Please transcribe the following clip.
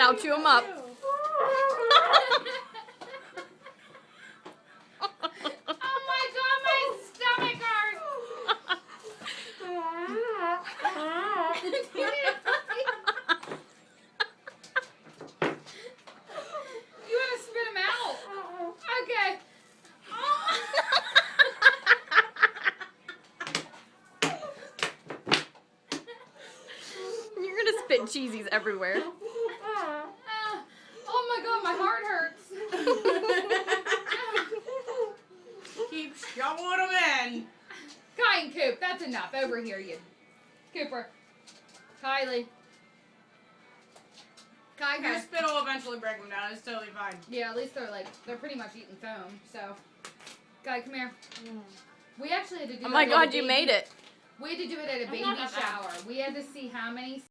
Now chew them up. Oh my god, my stomach hurts. You want to spit them out? Okay. You're gonna spit cheesies everywhere. Oh my god, my heart hurts. Keep shoveling them in. Kai and Coop, that's enough. Over here, you. Cooper. Kylie. Kai Your has. spit will eventually break them down. It's totally fine. Yeah, at least they're pretty much eating foam, so. Kai, come here. We actually had to do Oh that my at a god, you baby- made it. We had to do it at a baby not that bad. shower. We had to see how many